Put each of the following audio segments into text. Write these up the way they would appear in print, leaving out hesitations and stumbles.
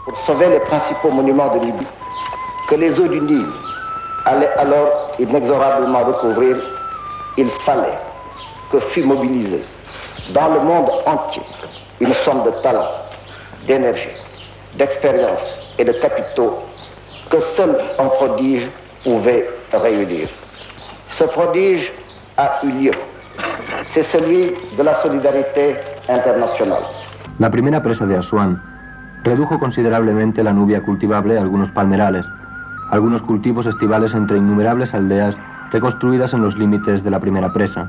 Pour sauver les principaux monuments de Libye, que les eaux du Nil allaient alors inexorablement recouvrir, il fallait que fût mobilisée dans le monde entier une somme de talent, d'énergie, d'expérience et de capitaux que seul un prodige pouvait réunir. Ce prodige a eu lieu. C'est celui de la solidarité internacional. La primera presa de Asuán redujo considerablemente la nubia cultivable a algunos palmerales, algunos cultivos estivales entre innumerables aldeas reconstruidas en los límites de la primera presa.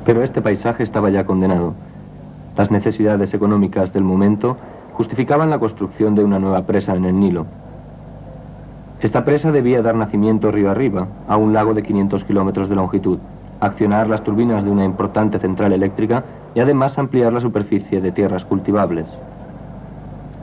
Pero este paisaje estaba ya condenado. Las necesidades económicas del momento justificaban la construcción de una nueva presa en el Nilo. Esta presa debía dar nacimiento río arriba, a un lago de 500 kilómetros de longitud, accionar las turbinas de una importante central eléctrica y además ampliar la superficie de tierras cultivables.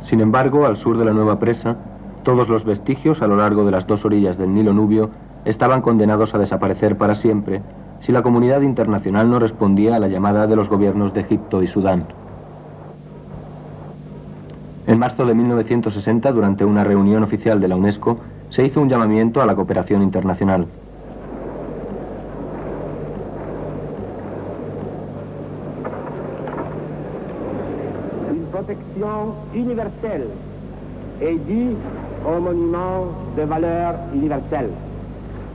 Sin embargo, al sur de la nueva presa, todos los vestigios a lo largo de las dos orillas del Nilo Nubio estaban condenados a desaparecer para siempre si la comunidad internacional no respondía a la llamada de los gobiernos de Egipto y Sudán. En marzo de 1960, durante una reunión oficial de la UNESCO, se hizo un llamamiento a la cooperación internacional. Une protection universelle est due aux monuments de valeur universelle.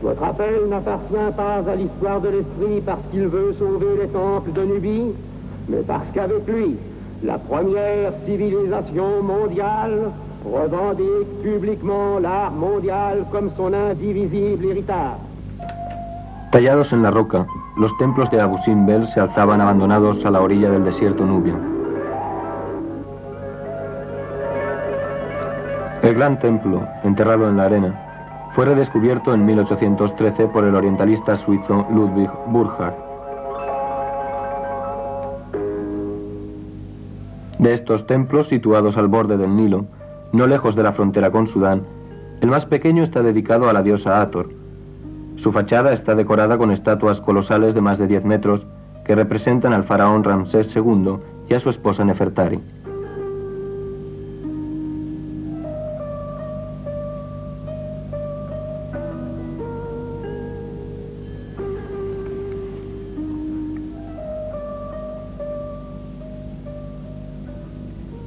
Votre appel n'appartient pas à l'histoire de l'esprit parce qu'il veut sauver les temples de Nubie, mais parce qu'avec lui, la première civilisation mondiale revendique publiquement l'art mondial comme son indivisible héritage. Tallados en la roca, los templos de Abu Simbel se alzaban abandonados a la orilla del desierto nubio. El gran templo, enterrado en la arena, fue redescubierto en 1813 por el orientalista suizo Ludwig Burckhardt. De estos templos, situados al borde del Nilo, no lejos de la frontera con Sudán, el más pequeño está dedicado a la diosa Hathor. Su fachada está decorada con estatuas colosales de más de 10 metros que representan al faraón Ramsés II y a su esposa Nefertari.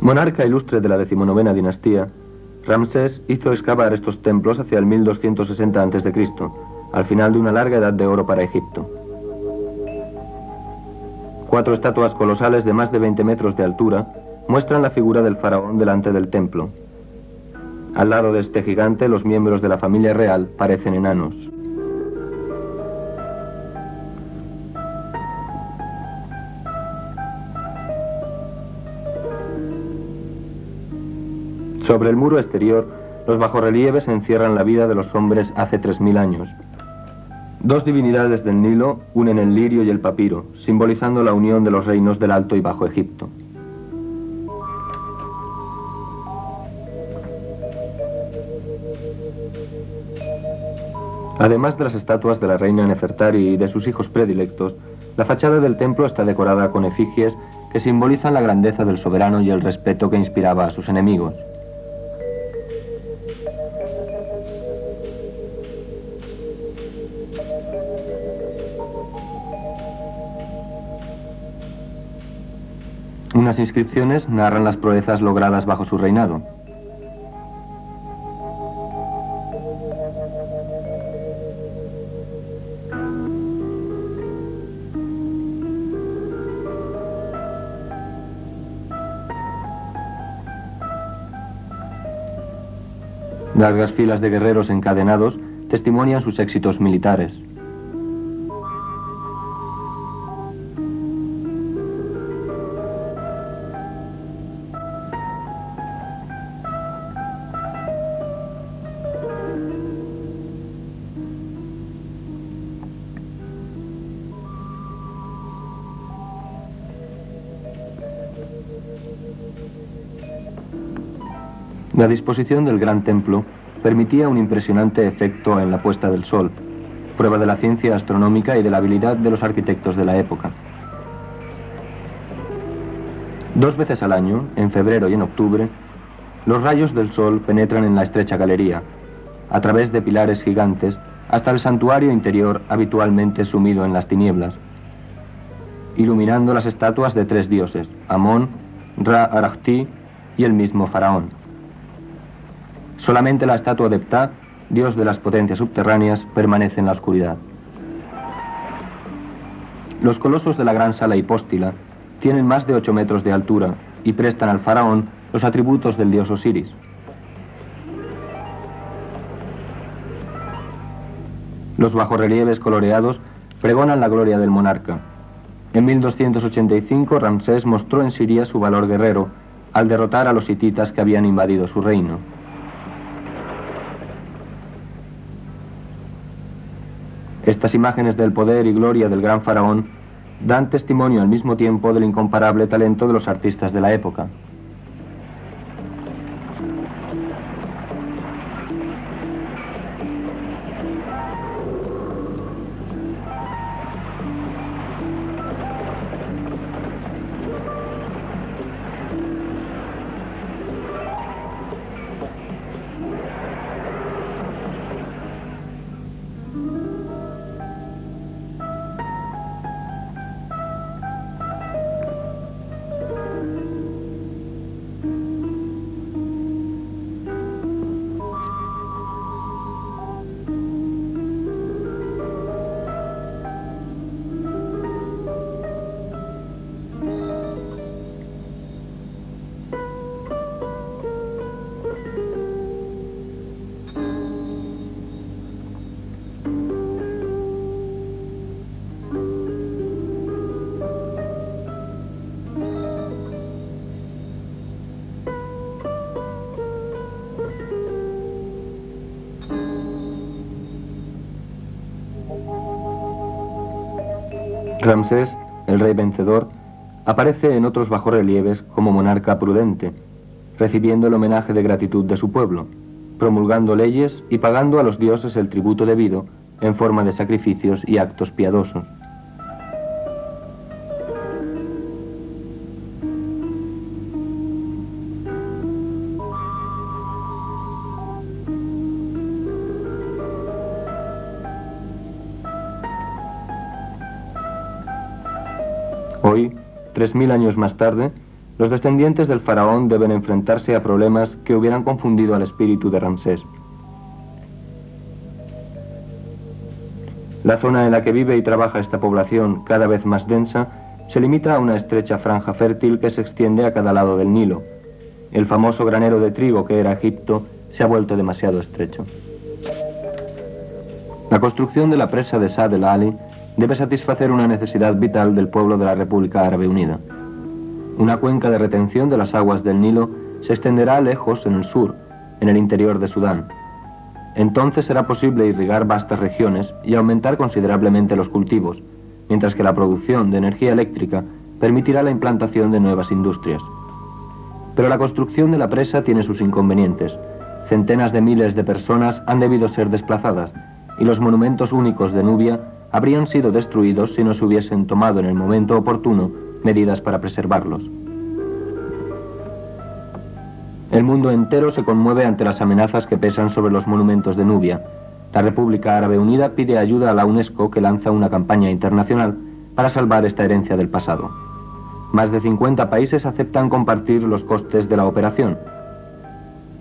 Monarca ilustre de la 19ª dinastía, Ramsés hizo excavar estos templos hacia el 1260 a.C., al final de una larga edad de oro para Egipto. 4 estatuas colosales de más de 20 metros de altura muestran la figura del faraón delante del templo. Al lado de este gigante, los miembros de la familia real parecen enanos. Sobre el muro exterior, los bajorrelieves encierran la vida de los hombres hace 3000 años. 2 divinidades del Nilo unen el lirio y el papiro, simbolizando la unión de los reinos del Alto y Bajo Egipto. Además de las estatuas de la reina Nefertari y de sus hijos predilectos, la fachada del templo está decorada con efigies que simbolizan la grandeza del soberano y el respeto que inspiraba a sus enemigos. Unas inscripciones narran las proezas logradas bajo su reinado. Largas filas de guerreros encadenados testimonian sus éxitos militares. La disposición del gran templo permitía un impresionante efecto en la puesta del sol, prueba de la ciencia astronómica y de la habilidad de los arquitectos de la época. 2 veces al año, en febrero y en octubre, los rayos del sol penetran en la estrecha galería, a través de pilares gigantes, hasta el santuario interior habitualmente sumido en las tinieblas, iluminando las estatuas de 3 dioses, Amón, Ra-Arachti y el mismo faraón. Solamente la estatua de Ptah, dios de las potencias subterráneas, permanece en la oscuridad. Los colosos de la gran sala hipóstila tienen más de 8 metros de altura y prestan al faraón los atributos del dios Osiris. Los bajorrelieves coloreados pregonan la gloria del monarca. En 1285 Ramsés mostró en Siria su valor guerrero al derrotar a los hititas que habían invadido su reino. Estas imágenes del poder y gloria del gran faraón dan testimonio al mismo tiempo del incomparable talento de los artistas de la época. Ramsés, el rey vencedor, aparece en otros bajorrelieves como monarca prudente, recibiendo el homenaje de gratitud de su pueblo, promulgando leyes y pagando a los dioses el tributo debido en forma de sacrificios y actos piadosos. Hoy, 3000 años más tarde, los descendientes del faraón deben enfrentarse a problemas que hubieran confundido al espíritu de Ramsés. La zona en la que vive y trabaja esta población, cada vez más densa, se limita a una estrecha franja fértil que se extiende a cada lado del Nilo. El famoso granero de trigo que era Egipto se ha vuelto demasiado estrecho. La construcción de la presa de Saad el-Ali debe satisfacer una necesidad vital del pueblo de la República Árabe Unida. Una cuenca de retención de las aguas del Nilo se extenderá lejos en el sur, en el interior de Sudán. Entonces será posible irrigar vastas regiones y aumentar considerablemente los cultivos, mientras que la producción de energía eléctrica permitirá la implantación de nuevas industrias. Pero la construcción de la presa tiene sus inconvenientes. Centenas de miles de personas han debido ser desplazadas y los monumentos únicos de Nubia habrían sido destruidos si no se hubiesen tomado en el momento oportuno medidas para preservarlos. El mundo entero se conmueve ante las amenazas que pesan sobre los monumentos de Nubia. La República Árabe Unida pide ayuda a la UNESCO, que lanza una campaña internacional para salvar esta herencia del pasado. Más de 50 países aceptan compartir los costes de la operación.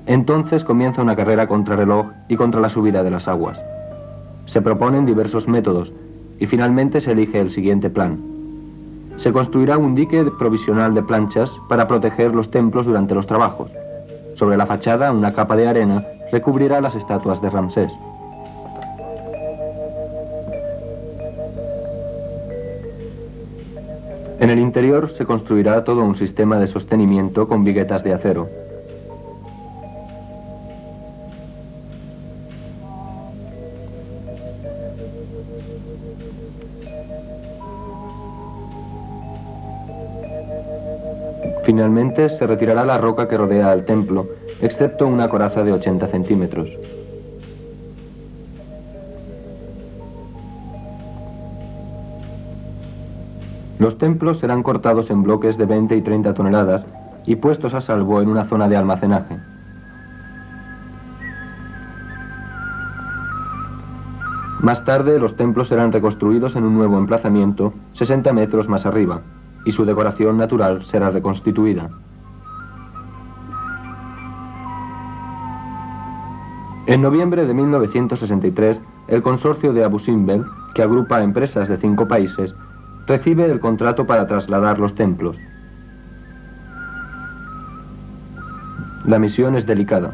Entonces comienza una carrera contrarreloj y contra la subida de las aguas. Se proponen diversos métodos y finalmente se elige el siguiente plan. Se construirá un dique provisional de planchas para proteger los templos durante los trabajos. Sobre la fachada, una capa de arena recubrirá las estatuas de Ramsés. En el interior se construirá todo un sistema de sostenimiento con viguetas de acero. Finalmente se retirará la roca que rodea al templo excepto una coraza de 80 centímetros. Los templos serán cortados en bloques de 20 y 30 toneladas y puestos a salvo en una zona de almacenaje. Más tarde, los templos serán reconstruidos en un nuevo emplazamiento 60 metros más arriba, y su decoración natural será reconstituida. En noviembre de 1963, el consorcio de Abu Simbel, que agrupa empresas de 5 países, recibe el contrato para trasladar los templos. La misión es delicada.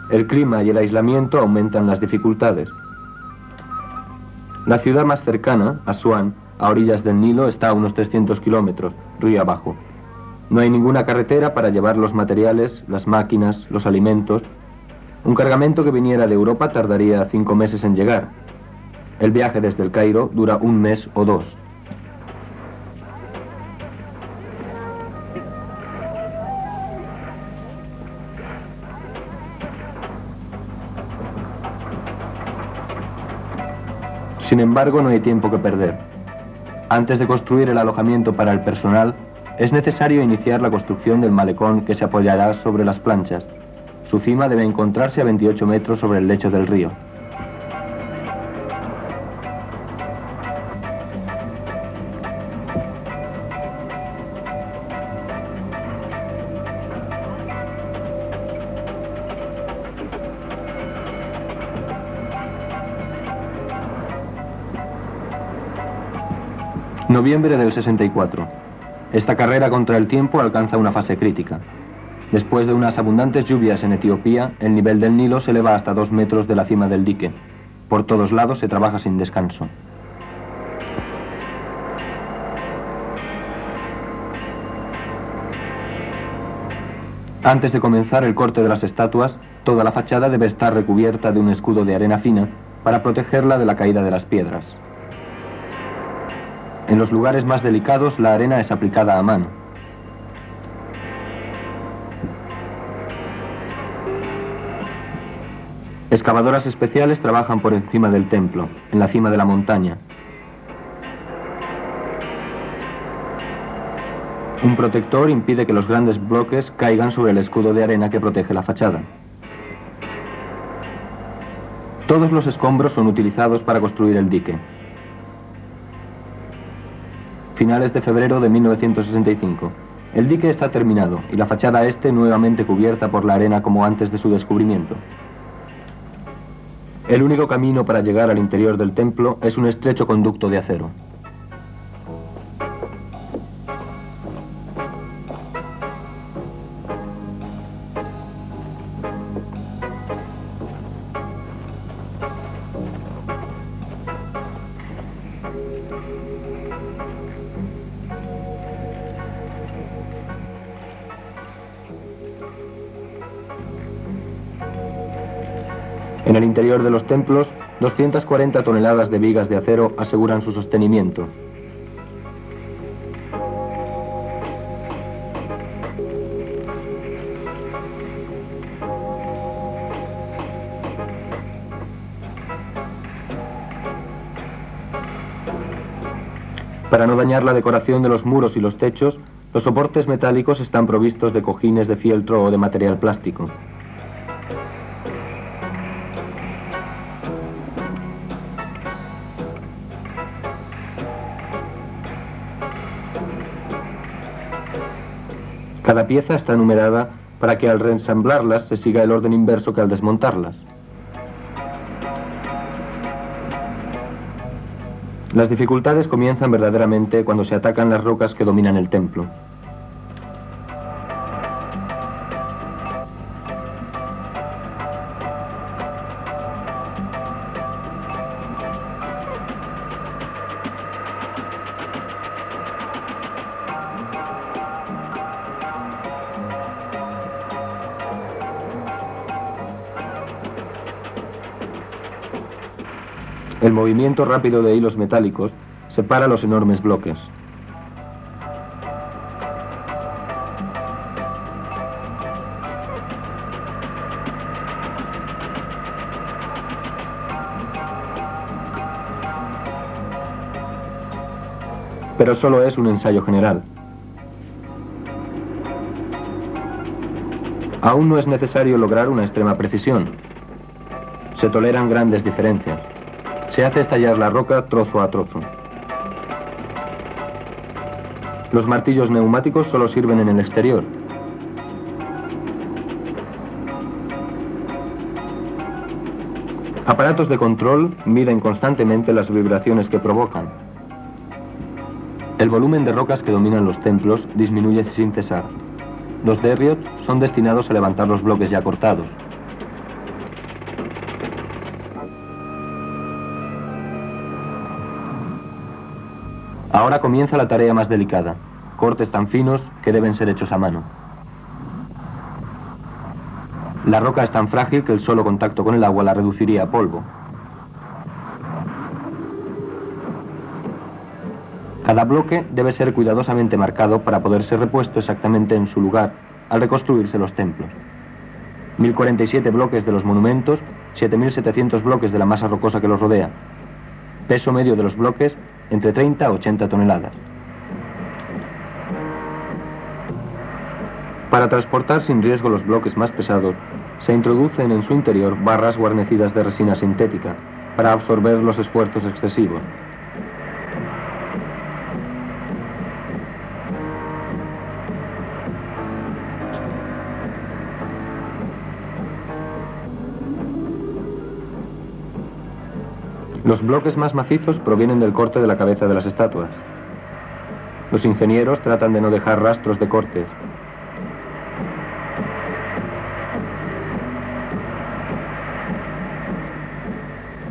El clima y el aislamiento aumentan las dificultades. La ciudad más cercana, Asuán, a orillas del Nilo, está a unos 300 kilómetros, río abajo. No hay ninguna carretera para llevar los materiales, las máquinas, los alimentos. Un cargamento que viniera de Europa tardaría 5 meses en llegar. El viaje desde el Cairo dura 1 mes o 2. Sin embargo, no hay tiempo que perder. Antes de construir el alojamiento para el personal, es necesario iniciar la construcción del malecón que se apoyará sobre las planchas. Su cima debe encontrarse a 28 metros sobre el lecho del río. Noviembre del 64. Esta carrera contra el tiempo alcanza una fase crítica. Después de unas abundantes lluvias en Etiopía, el nivel del Nilo se eleva hasta 2 metros de la cima del dique. Por todos lados se trabaja sin descanso. Antes de comenzar el corte de las estatuas, toda la fachada debe estar recubierta de un escudo de arena fina para protegerla de la caída de las piedras. En los lugares más delicados, la arena es aplicada a mano. Excavadoras especiales trabajan por encima del templo, en la cima de la montaña. Un protector impide que los grandes bloques caigan sobre el escudo de arena que protege la fachada. Todos los escombros son utilizados para construir el dique. Finales de febrero de 1965. El dique está terminado y la fachada este nuevamente cubierta por la arena como antes de su descubrimiento. El único camino para llegar al interior del templo es un estrecho conducto de acero. En el interior de los templos, 240 toneladas de vigas de acero aseguran su sostenimiento. Para no dañar la decoración de los muros y los techos, los soportes metálicos están provistos de cojines de fieltro o de material plástico. Cada pieza está numerada para que al reensamblarlas se siga el orden inverso que al desmontarlas. Las dificultades comienzan verdaderamente cuando se atacan las rocas que dominan el templo. El movimiento rápido de hilos metálicos separa los enormes bloques. Pero solo es un ensayo general. Aún no es necesario lograr una extrema precisión. Se toleran grandes diferencias. Se hace estallar la roca trozo a trozo. Los martillos neumáticos solo sirven en el exterior. Aparatos de control miden constantemente las vibraciones que provocan. El volumen de rocas que dominan los templos disminuye sin cesar. Los derriot son destinados a levantar los bloques ya cortados. Ahora comienza la tarea más delicada, cortes tan finos que deben ser hechos a mano. La roca es tan frágil que el solo contacto con el agua la reduciría a polvo. Cada bloque debe ser cuidadosamente marcado para poder ser repuesto exactamente en su lugar al reconstruirse los templos. 1047 bloques de los monumentos, 7700 bloques de la masa rocosa que los rodea. Peso medio de los bloques, entre 30 a 80 toneladas. Para transportar sin riesgo los bloques más pesados, se introducen en su interior barras guarnecidas de resina sintética para absorber los esfuerzos excesivos. Los bloques más macizos provienen del corte de la cabeza de las estatuas. Los ingenieros tratan de no dejar rastros de cortes.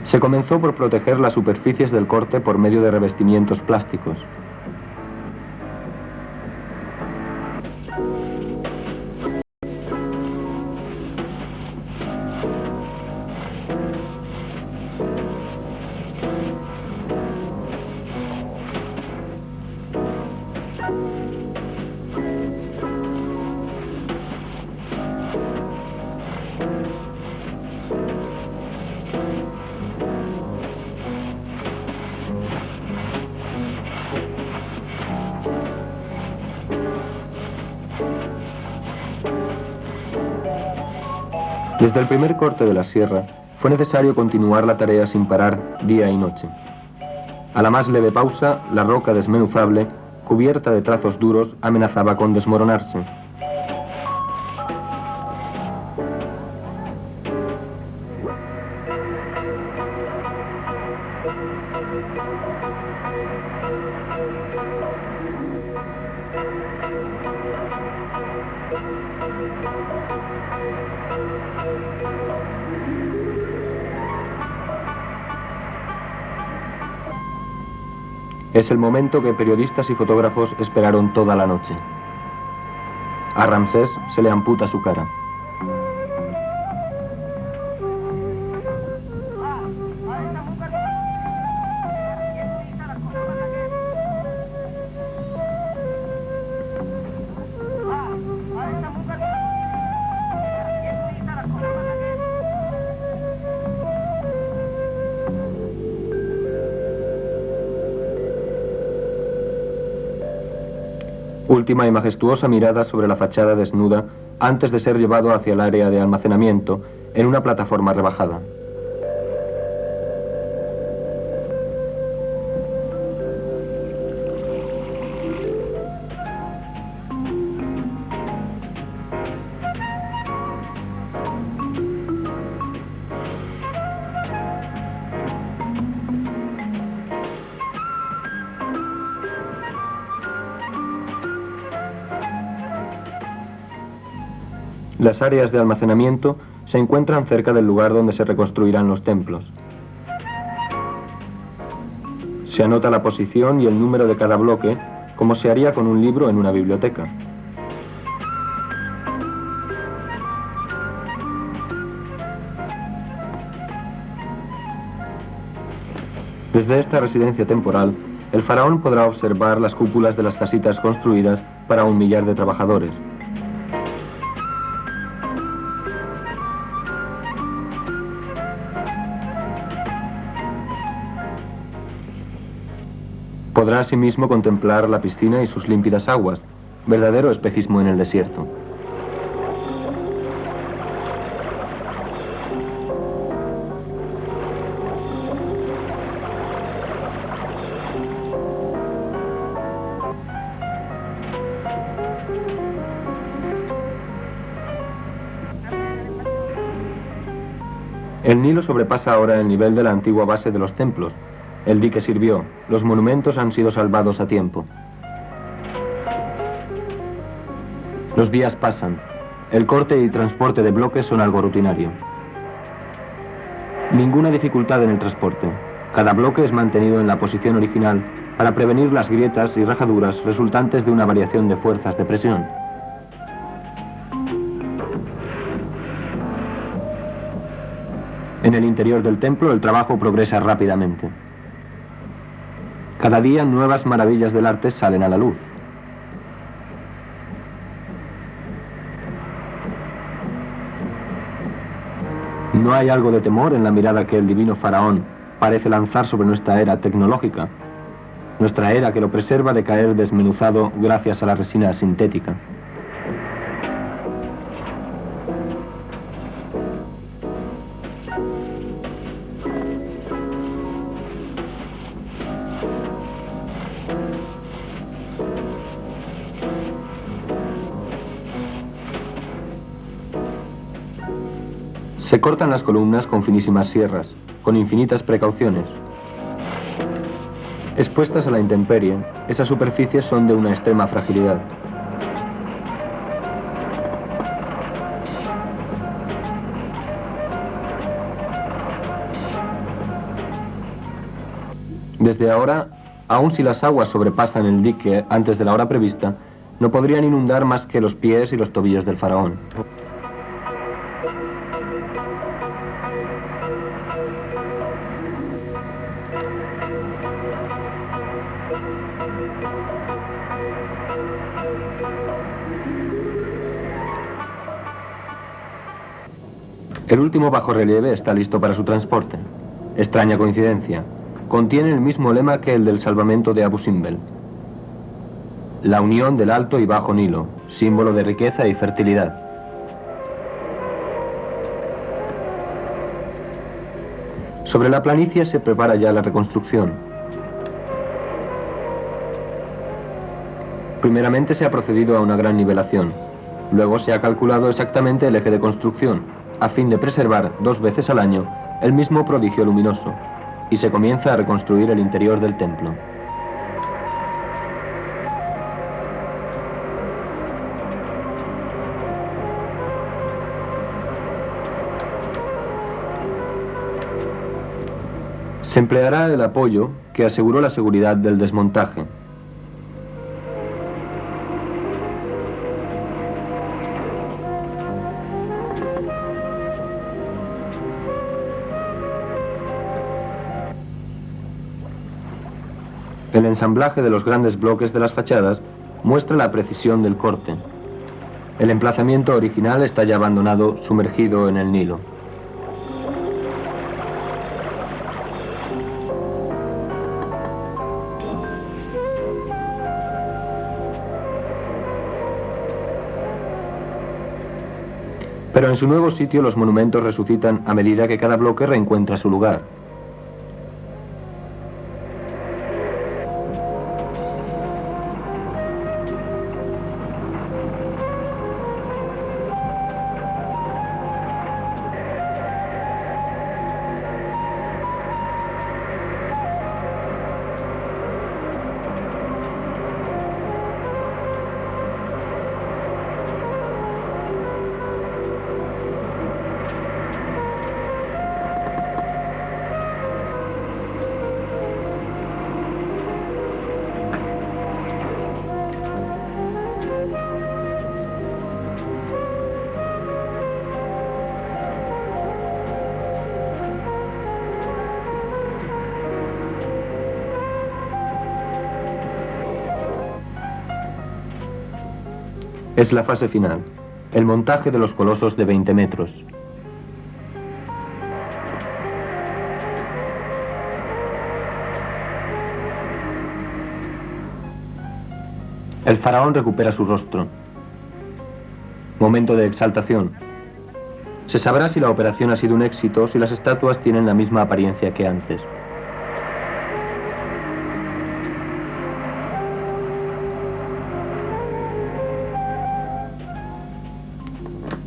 Se comenzó por proteger las superficies del corte por medio de revestimientos plásticos. Desde el primer corte de la sierra, fue necesario continuar la tarea sin parar día y noche. A la más leve pausa, la roca desmenuzable, cubierta de trazos duros, amenazaba con desmoronarse. Es el momento que periodistas y fotógrafos esperaron toda la noche. A Ramsés se le amputa su cara. Última y majestuosa mirada sobre la fachada desnuda antes de ser llevado hacia el área de almacenamiento en una plataforma rebajada. Las áreas de almacenamiento se encuentran cerca del lugar donde se reconstruirán los templos. Se anota la posición y el número de cada bloque, como se haría con un libro en una biblioteca. Desde esta residencia temporal, el faraón podrá observar las cúpulas de las casitas construidas para 1 millar de trabajadores. Podrá asimismo contemplar la piscina y sus límpidas aguas, verdadero espejismo en el desierto. El Nilo sobrepasa ahora el nivel de la antigua base de los templos. El dique sirvió, los monumentos han sido salvados a tiempo. Los días pasan. El corte y transporte de bloques son algo rutinario. Ninguna dificultad en el transporte. Cada bloque es mantenido en la posición original para prevenir las grietas y rajaduras resultantes de una variación de fuerzas de presión. En el interior del templo el trabajo progresa rápidamente. Cada día nuevas maravillas del arte salen a la luz. No hay algo de temor en la mirada que el divino faraón parece lanzar sobre nuestra era tecnológica, nuestra era que lo preserva de caer desmenuzado gracias a la resina sintética. Se cortan las columnas con finísimas sierras, con infinitas precauciones. Expuestas a la intemperie, esas superficies son de una extrema fragilidad. Desde ahora, aun si las aguas sobrepasan el dique antes de la hora prevista, no podrían inundar más que los pies y los tobillos del faraón. El último bajorrelieve está listo para su transporte. Extraña coincidencia. Contiene el mismo lema que el del salvamento de Abu Simbel. La unión del Alto y Bajo Nilo, símbolo de riqueza y fertilidad. Sobre la planicie se prepara ya la reconstrucción. Primeramente se ha procedido a una gran nivelación. Luego se ha calculado exactamente el eje de construcción, a fin de preservar 2 veces al año el mismo prodigio luminoso, y se comienza a reconstruir el interior del templo. Se empleará el apoyo que aseguró la seguridad del desmontaje. El ensamblaje de los grandes bloques de las fachadas muestra la precisión del corte. El emplazamiento original está ya abandonado, sumergido en el Nilo. Pero en su nuevo sitio los monumentos resucitan a medida que cada bloque reencuentra su lugar. Es la fase final, el montaje de los colosos de 20 metros. El faraón recupera su rostro. Momento de exaltación. Se sabrá si la operación ha sido un éxito o si las estatuas tienen la misma apariencia que antes.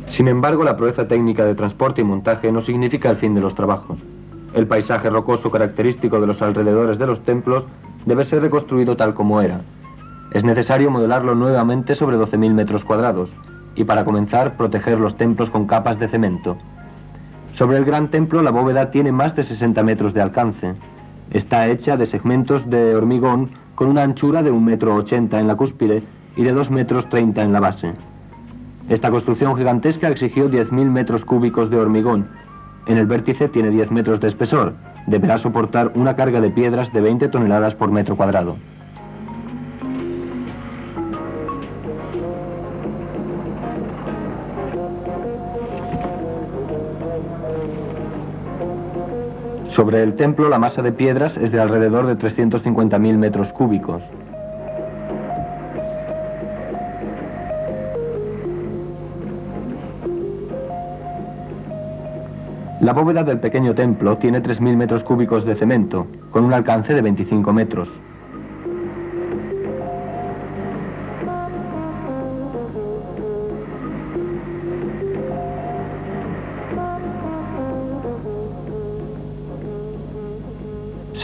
Sin embargo, la proeza técnica de transporte y montaje no significa el fin de los trabajos. El paisaje rocoso característico de los alrededores de los templos debe ser reconstruido tal como era. Es necesario modelarlo nuevamente sobre 12.000 metros cuadrados y, para comenzar, proteger los templos con capas de cemento. Sobre el gran templo, la bóveda tiene más de 60 metros de alcance. Está hecha de segmentos de hormigón con una anchura de 1,80 m en la cúspide y de 2,30 metros en la base. Esta construcción gigantesca exigió 10.000 metros cúbicos de hormigón. En el vértice tiene 10 metros de espesor. Deberá soportar una carga de piedras de 20 toneladas por metro cuadrado. Sobre el templo, la masa de piedras es de alrededor de 350.000 metros cúbicos. La bóveda del pequeño templo tiene 3.000 metros cúbicos de cemento, con un alcance de 25 metros.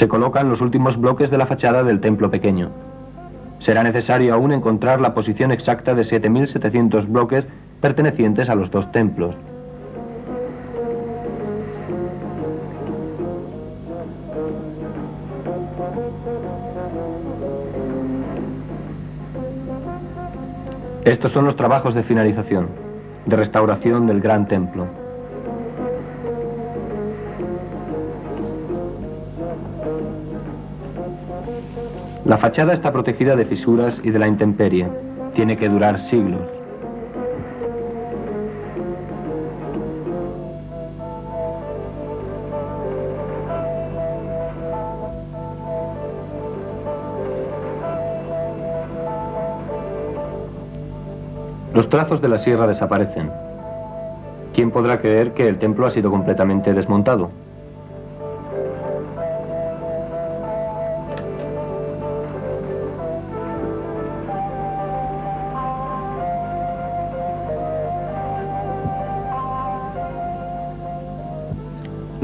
Se colocan los últimos bloques de la fachada del templo pequeño. Será necesario aún encontrar la posición exacta de 7.700 bloques pertenecientes a los dos templos. Estos son los trabajos de finalización, de restauración del gran templo. La fachada está protegida de fisuras y de la intemperie. Tiene que durar siglos. Los trazos de la sierra desaparecen. ¿Quién podrá creer que el templo ha sido completamente desmontado?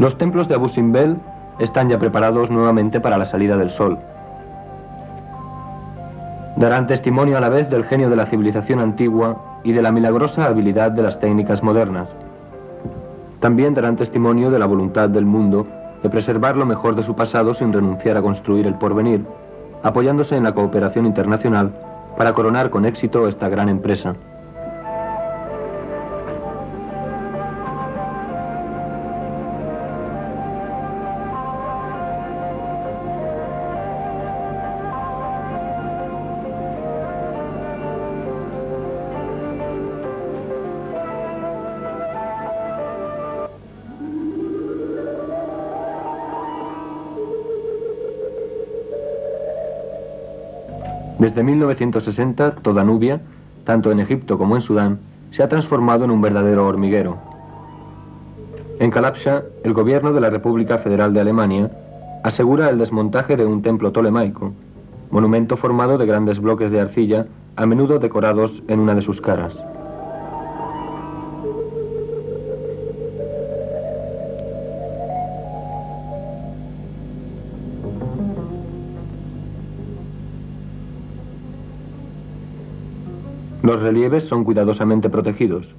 Los templos de Abu Simbel están ya preparados nuevamente para la salida del sol. Darán testimonio a la vez del genio de la civilización antigua y de la milagrosa habilidad de las técnicas modernas. También darán testimonio de la voluntad del mundo de preservar lo mejor de su pasado sin renunciar a construir el porvenir, apoyándose en la cooperación internacional para coronar con éxito esta gran empresa. Desde 1960, toda Nubia, tanto en Egipto como en Sudán, se ha transformado en un verdadero hormiguero. En Kalabsha, el gobierno de la República Federal de Alemania asegura el desmontaje de un templo tolemaico, monumento formado de grandes bloques de arcilla, a menudo decorados en una de sus caras. Los relieves son cuidadosamente protegidos.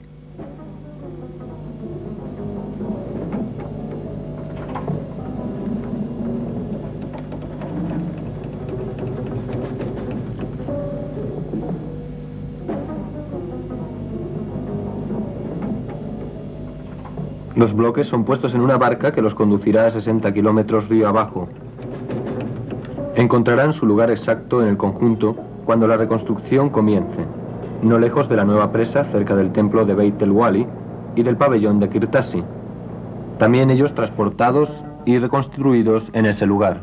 Los bloques son puestos en una barca que los conducirá a 60 kilómetros río abajo. Encontrarán su lugar exacto en el conjunto cuando la reconstrucción comience, no lejos de la nueva presa cerca del templo de Beit el Wali y del pabellón de Kirtasi. También ellos transportados y reconstruidos en ese lugar.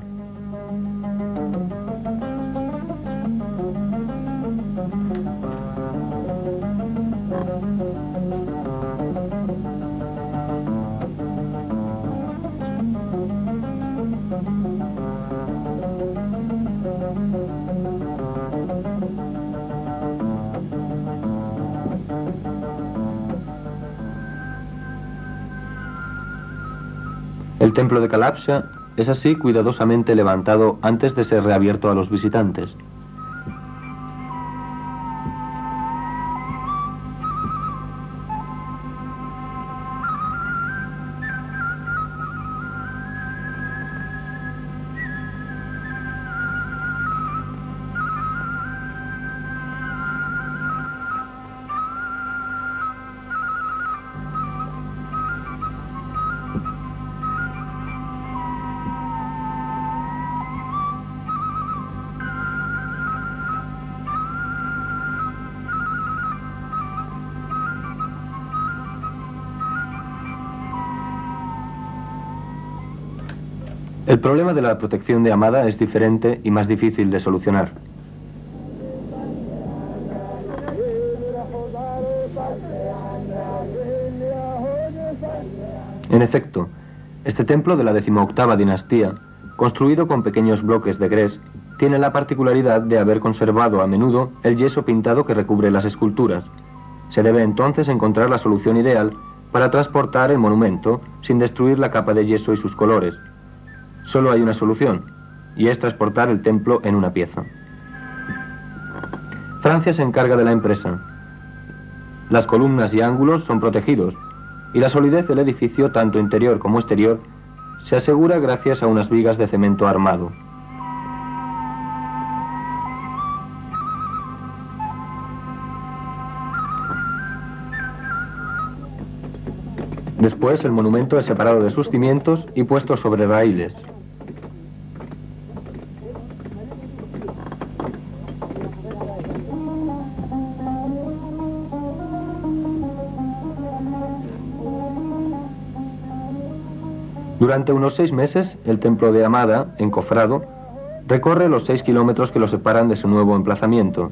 El templo de Kalabsha es así cuidadosamente levantado antes de ser reabierto a los visitantes. El problema de la protección de Amada es diferente y más difícil de solucionar. En efecto, este templo de la 18ª dinastía, construido con pequeños bloques de gres, tiene la particularidad de haber conservado a menudo el yeso pintado que recubre las esculturas. Se debe entonces encontrar la solución ideal para transportar el monumento sin destruir la capa de yeso y sus colores. Solo hay una solución, y es transportar el templo en una pieza. Francia se encarga de la empresa. Las columnas y ángulos son protegidos, y la solidez del edificio, tanto interior como exterior, se asegura gracias a unas vigas de cemento armado. Después, el monumento es separado de sus cimientos y puesto sobre raíles. Durante unos 6 meses, el templo de Amada, encofrado, recorre los 6 kilómetros que lo separan de su nuevo emplazamiento.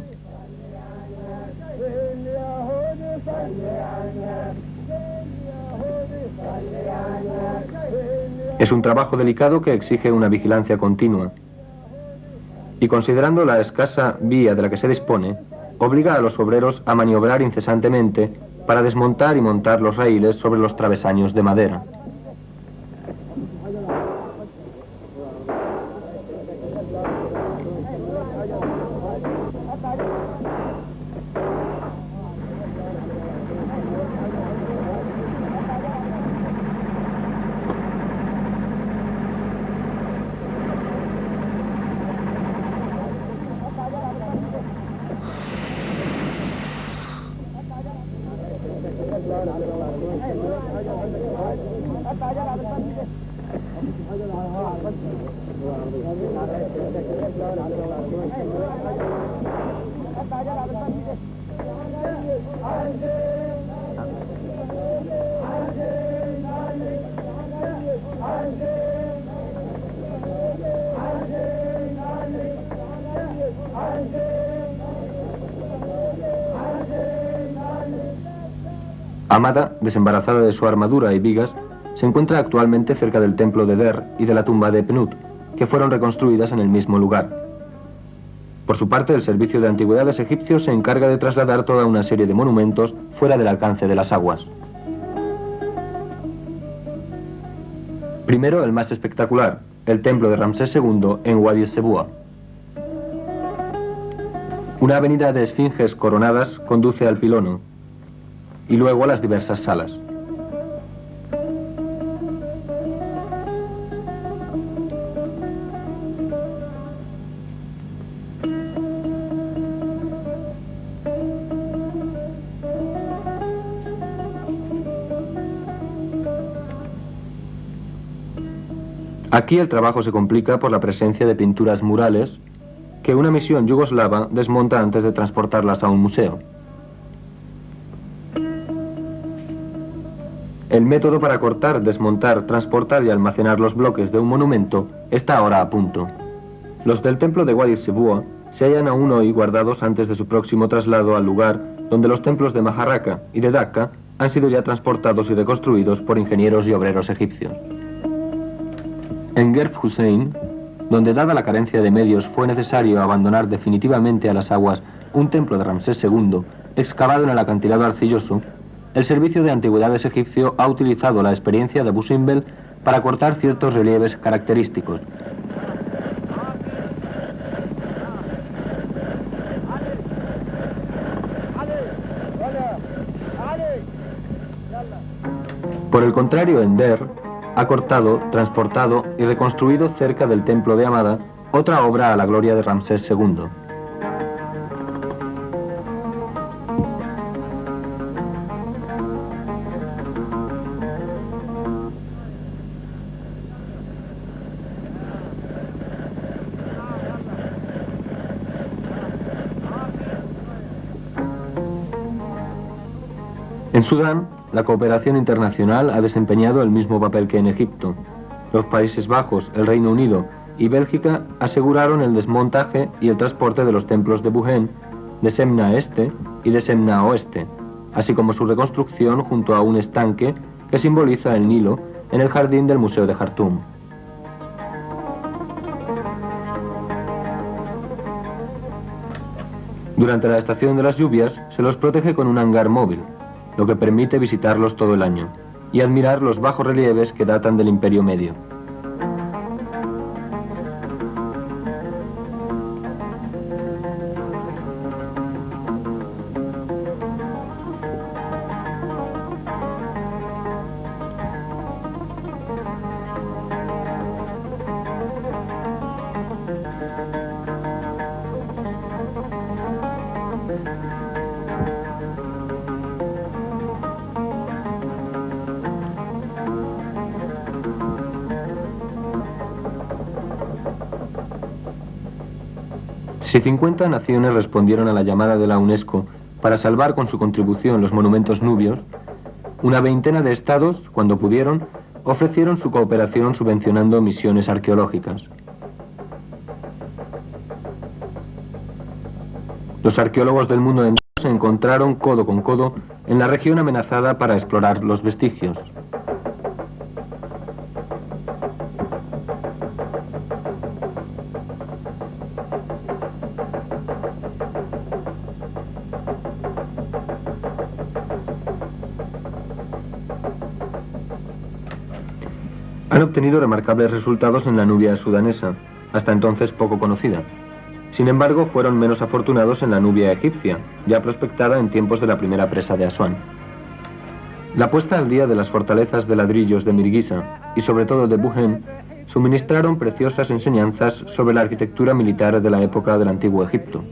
Es un trabajo delicado que exige una vigilancia continua. Y considerando la escasa vía de la que se dispone, obliga a los obreros a maniobrar incesantemente para desmontar y montar los raíles sobre los travesaños de madera. Amada, desembarazada de su armadura y vigas, se encuentra actualmente cerca del templo de Der y de la tumba de Penut, que fueron reconstruidas en el mismo lugar. Por su parte, el Servicio de Antigüedades egipcio se encarga de trasladar toda una serie de monumentos fuera del alcance de las aguas. Primero, el más espectacular, el templo de Ramsés II en Wadi Sebua. Una avenida de esfinges coronadas conduce al pilono, y luego a las diversas salas. Aquí el trabajo se complica por la presencia de pinturas murales que una misión yugoslava desmonta antes de transportarlas a un museo. El método para cortar, desmontar, transportar y almacenar los bloques de un monumento está ahora a punto. Los del templo de Wadi Sebua se hallan aún hoy guardados antes de su próximo traslado al lugar donde los templos de Maharraka y de Dacca han sido ya transportados y reconstruidos por ingenieros y obreros egipcios. En Gerf Hussein, donde dada la carencia de medios fue necesario abandonar definitivamente a las aguas un templo de Ramsés II, excavado en el acantilado arcilloso, el Servicio de Antigüedades egipcio ha utilizado la experiencia de Abu Simbel para cortar ciertos relieves característicos. Por el contrario, Ender ha cortado, transportado y reconstruido cerca del templo de Amada otra obra a la gloria de Ramsés II. En Sudán, la cooperación internacional ha desempeñado el mismo papel que en Egipto. Los Países Bajos, el Reino Unido y Bélgica aseguraron el desmontaje y el transporte de los templos de Buhen, de Semna Este y de Semna Oeste, así como su reconstrucción junto a un estanque que simboliza el Nilo en el jardín del Museo de Jartum. Durante la estación de las lluvias se los protege con un hangar móvil, lo que permite visitarlos todo el año y admirar los bajorrelieves que datan del Imperio Medio. Si 50 naciones respondieron a la llamada de la UNESCO para salvar con su contribución los monumentos nubios, una veintena de estados, cuando pudieron, ofrecieron su cooperación subvencionando misiones arqueológicas. Los arqueólogos del mundo entero se encontraron codo con codo en la región amenazada para explorar los vestigios. Han obtenido remarcables resultados en la Nubia sudanesa, hasta entonces poco conocida. Sin embargo, fueron menos afortunados en la Nubia egipcia, ya prospectada en tiempos de la primera presa de Asuán. La puesta al día de las fortalezas de ladrillos de Mirguisa y sobre todo de Buhen suministraron preciosas enseñanzas sobre la arquitectura militar de la época del Antiguo Egipto.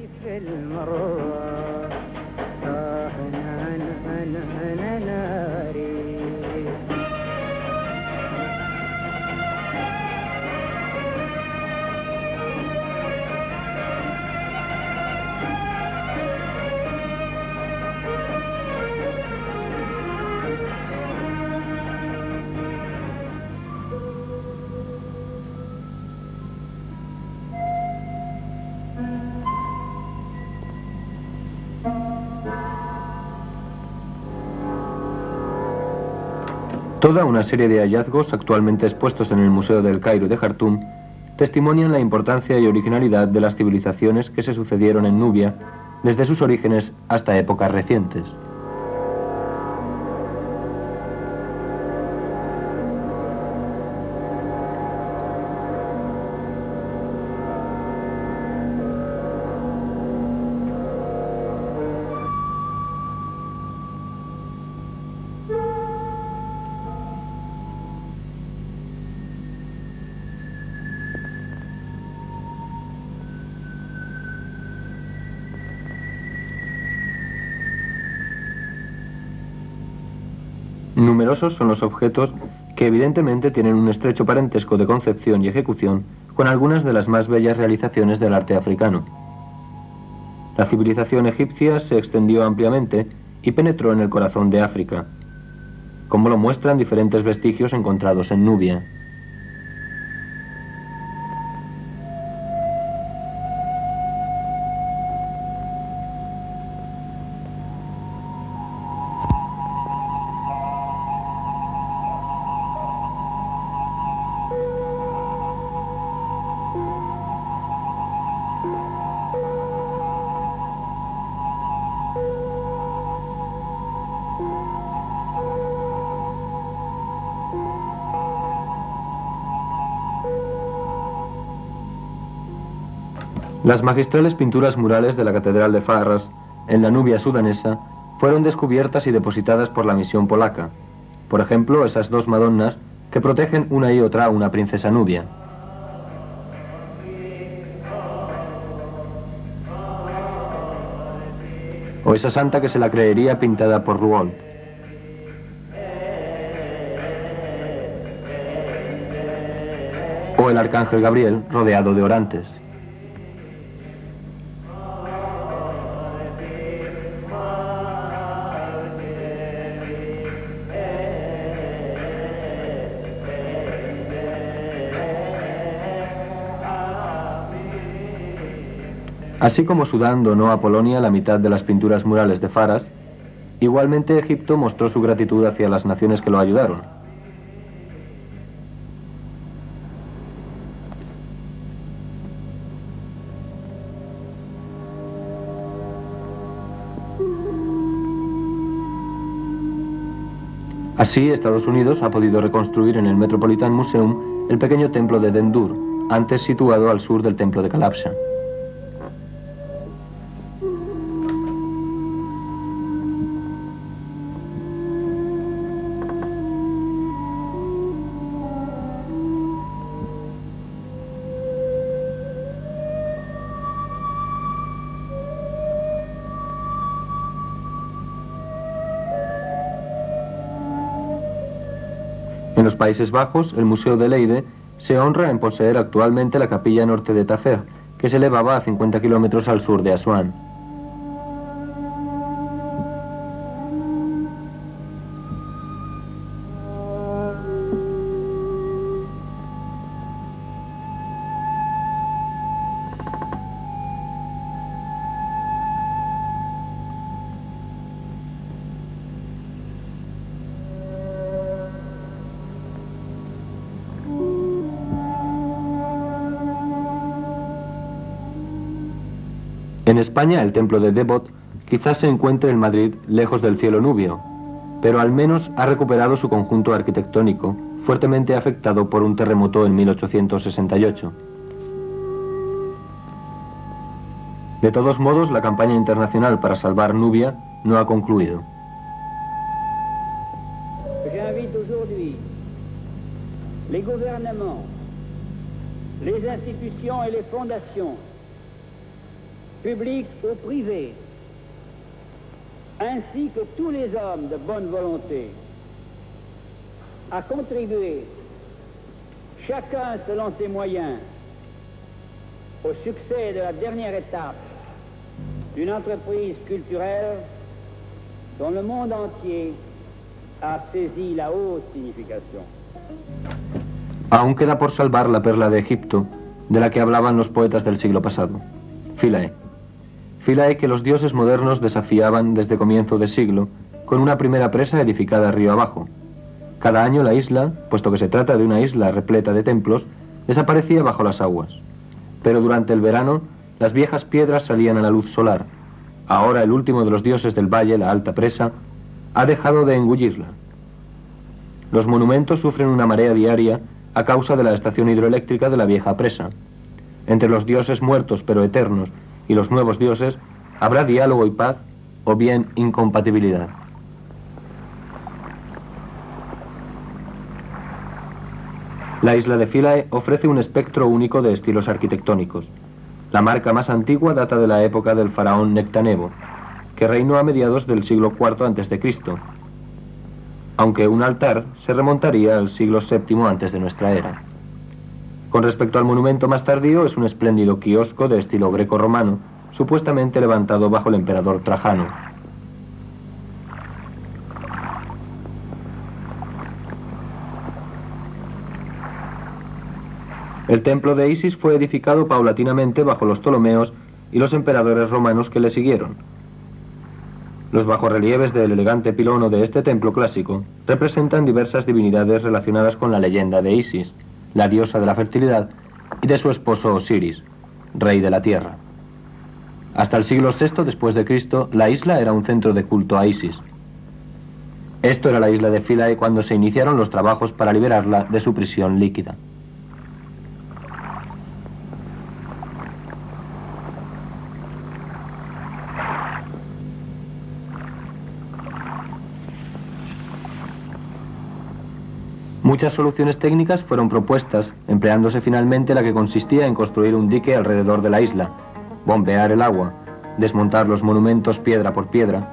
Toda una serie de hallazgos actualmente expuestos en el Museo del Cairo de Jartum testimonian la importancia y originalidad de las civilizaciones que se sucedieron en Nubia desde sus orígenes hasta épocas recientes. Numerosos son los objetos que evidentemente tienen un estrecho parentesco de concepción y ejecución con algunas de las más bellas realizaciones del arte africano. La civilización egipcia se extendió ampliamente y penetró en el corazón de África, como lo muestran diferentes vestigios encontrados en Nubia. Las magistrales pinturas murales de la Catedral de Farras, en la Nubia sudanesa, fueron descubiertas y depositadas por la misión polaca. Por ejemplo, esas dos Madonnas que protegen una y otra a una princesa nubia. O esa santa que se la creería pintada por Rouault. O el arcángel Gabriel rodeado de orantes. Así como Sudán donó a Polonia la mitad de las pinturas murales de Faras, igualmente Egipto mostró su gratitud hacia las naciones que lo ayudaron. Así, Estados Unidos ha podido reconstruir en el Metropolitan Museum el pequeño templo de Dendur, antes situado al sur del templo de Kalabsha. En los Países Bajos, el Museo de Leiden se honra en poseer actualmente la capilla norte de Tafer, que se elevaba a 50 kilómetros al sur de Asuán. En España, el templo de Debod quizás se encuentre en Madrid lejos del cielo nubio, pero al menos ha recuperado su conjunto arquitectónico, fuertemente afectado por un terremoto en 1868. De todos modos, la campaña internacional para salvar Nubia no ha concluido. J'invite aujourd'hui les gouvernements, les institutions et les fondations, publics ou privés, ainsi que tous les hommes de bonne volonté, à contribuer, chacun selon ses moyens, au succès de la dernière étape d'une entreprise culturelle dont le monde entier a saisi la haute signification. Aún queda por salvar la perla de Egipto, de la que hablaban los poetas del siglo pasado, Philae. Philae que los dioses modernos desafiaban desde comienzo de siglo, con una primera presa edificada río abajo. Cada año la isla, puesto que se trata de una isla repleta de templos, desaparecía bajo las aguas. Pero durante el verano, las viejas piedras salían a la luz solar. Ahora el último de los dioses del valle, la alta presa, ha dejado de engullirla. Los monumentos sufren una marea diaria a causa de la estación hidroeléctrica de la vieja presa. Entre los dioses muertos pero eternos y los nuevos dioses habrá diálogo y paz o bien incompatibilidad. La isla de Philae ofrece un espectro único de estilos arquitectónicos. La marca más antigua data de la época del faraón Nectanebo, que reinó a mediados del siglo IV a.C., aunque un altar se remontaría al siglo VII antes de nuestra era. Con respecto al monumento más tardío, es un espléndido quiosco de estilo greco-romano, supuestamente levantado bajo el emperador Trajano. El templo de Isis fue edificado paulatinamente bajo los Ptolomeos y los emperadores romanos que le siguieron. Los bajorrelieves del elegante pilono de este templo clásico representan diversas divinidades relacionadas con la leyenda de Isis, la diosa de la fertilidad, y de su esposo Osiris, rey de la tierra. Hasta el siglo VI después de Cristo, la isla era un centro de culto a Isis. Esto era la isla de Philae cuando se iniciaron los trabajos para liberarla de su prisión líquida. Muchas soluciones técnicas fueron propuestas, empleándose finalmente la que consistía en construir un dique alrededor de la isla, bombear el agua, desmontar los monumentos piedra por piedra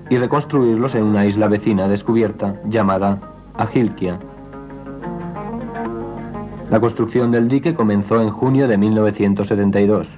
y reconstruirlos en una isla vecina descubierta llamada Agilkia. La construcción del dique comenzó en junio de 1972.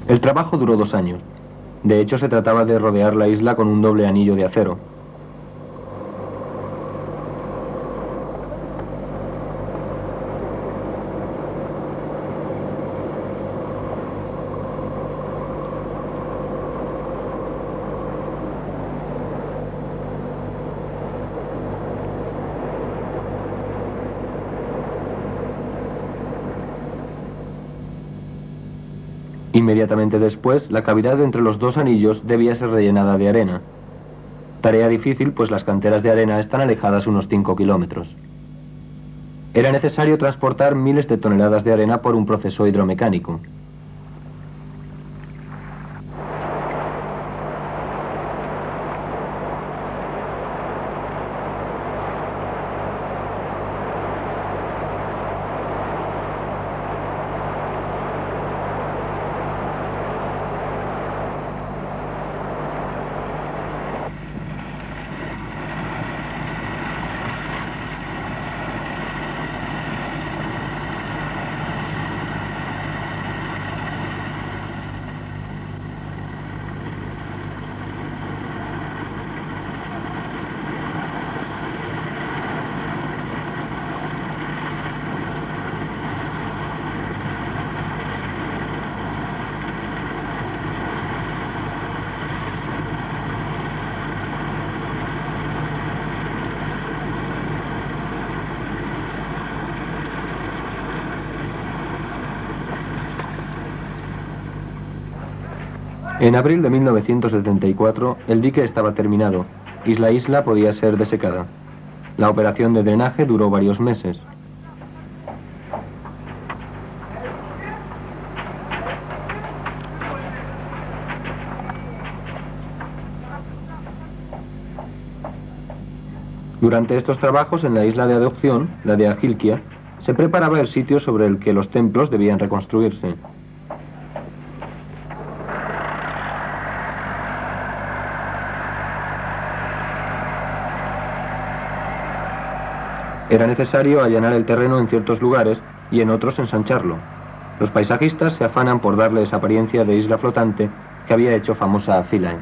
El trabajo duró 2 años. De hecho, se trataba de rodear la isla con un doble anillo de acero. Inmediatamente después, la cavidad entre los 2 anillos debía ser rellenada de arena. Tarea difícil, pues las canteras de arena están alejadas unos 5 kilómetros. Era necesario transportar miles de toneladas de arena por un proceso hidromecánico. En abril de 1974, el dique estaba terminado y la isla podía ser desecada. La operación de drenaje duró varios meses. Durante estos trabajos en la isla de adopción, la de Agilkia, se preparaba el sitio sobre el que los templos debían reconstruirse. Era necesario allanar el terreno en ciertos lugares y en otros ensancharlo. Los paisajistas se afanan por darle esa apariencia de isla flotante que había hecho famosa a Philae.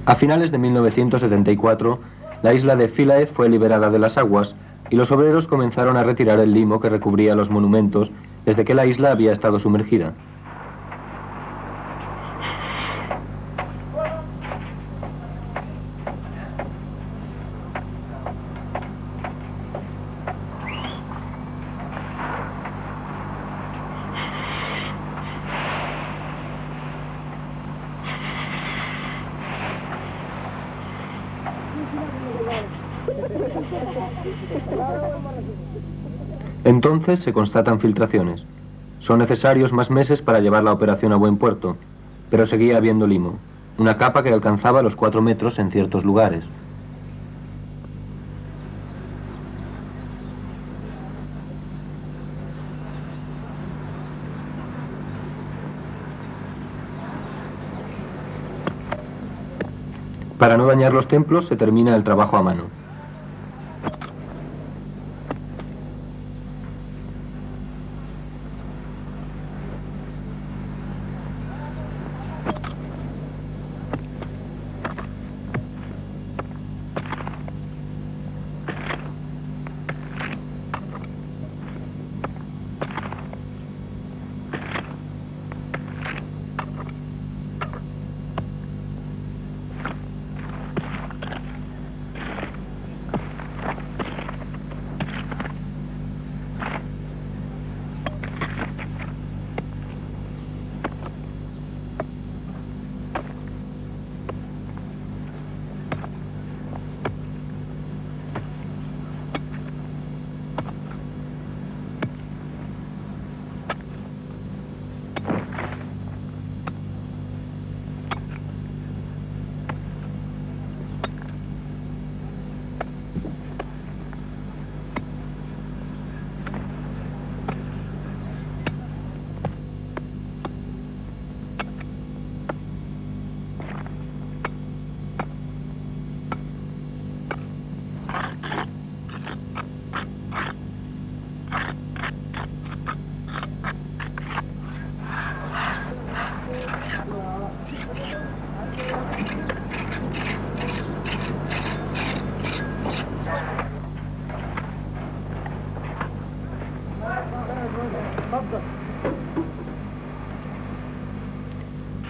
A finales de 1974, la isla de Philae fue liberada de las aguas y los obreros comenzaron a retirar el limo que recubría los monumentos desde que la isla había estado sumergida. Entonces se constatan filtraciones. Son necesarios más meses para llevar la operación a buen puerto, pero seguía habiendo limo, una capa que alcanzaba los 4 metros en ciertos lugares. Para no dañar los templos se termina el trabajo a mano.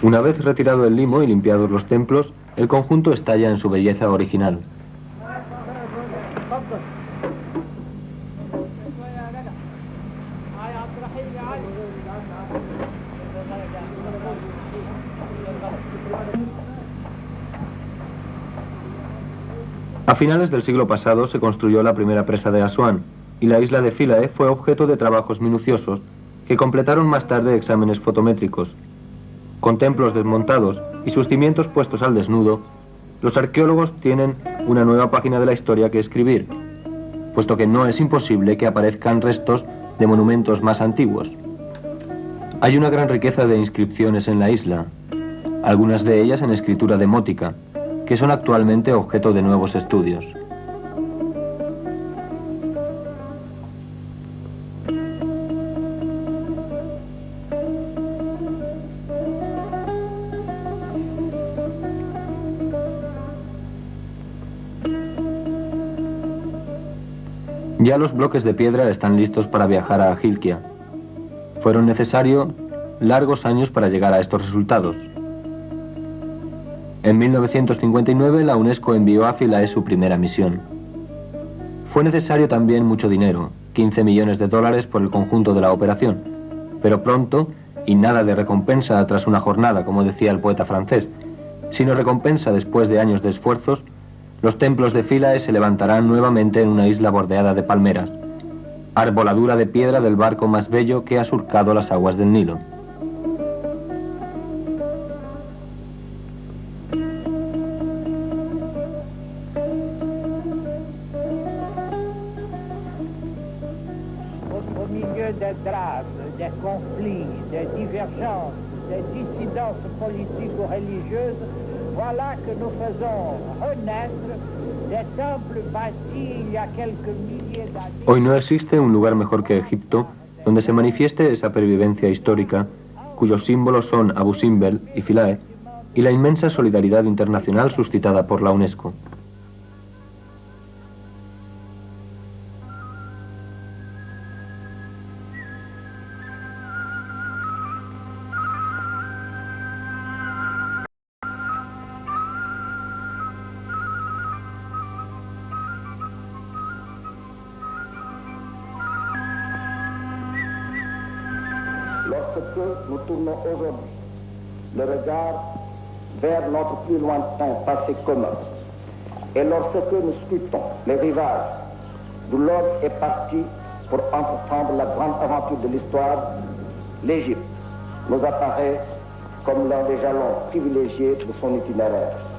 Una vez retirado el limo y limpiados los templos, el conjunto estalla en su belleza original. A finales del siglo pasado se construyó la primera presa de Asuán y la isla de Philae fue objeto de trabajos minuciosos que completaron más tarde exámenes fotométricos. Con templos desmontados y sus cimientos puestos al desnudo, los arqueólogos tienen una nueva página de la historia que escribir, puesto que no es imposible que aparezcan restos de monumentos más antiguos. Hay una gran riqueza de inscripciones en la isla, algunas de ellas en escritura demótica, que son actualmente objeto de nuevos estudios. Ya los bloques de piedra están listos para viajar a Hilkia. Fueron necesarios largos años para llegar a estos resultados. En 1959 la UNESCO envió a Philae su primera misión. Fue necesario también mucho dinero, 15 millones de dólares por el conjunto de la operación, pero pronto, y nada de recompensa tras una jornada, como decía el poeta francés, sino recompensa después de años de esfuerzos, los templos de Philae se levantarán nuevamente en una isla bordeada de palmeras, arboladura de piedra del barco más bello que ha surcado las aguas del Nilo. Des drames, des conflits, des divergences, des dissidences politiques ou religieuses, voilà que nous faisons renaître des temples bâtis il y a quelques milliers d'années. Hoy no existe un lugar mejor que Egipto donde se manifieste esa pervivencia histórica, cuyos símbolos son Abu Simbel y Philae, y la inmensa solidaridad internacional suscitada por la UNESCO. Lorsque nous tournons aujourd'hui le regard vers notre plus lointain passé commun, et lorsque nous scrutons les rivages d'où l'homme est parti pour entreprendre la grande aventure de l'histoire, l'Égypte nous apparaît comme l'un des jalons privilégiés de son itinéraire.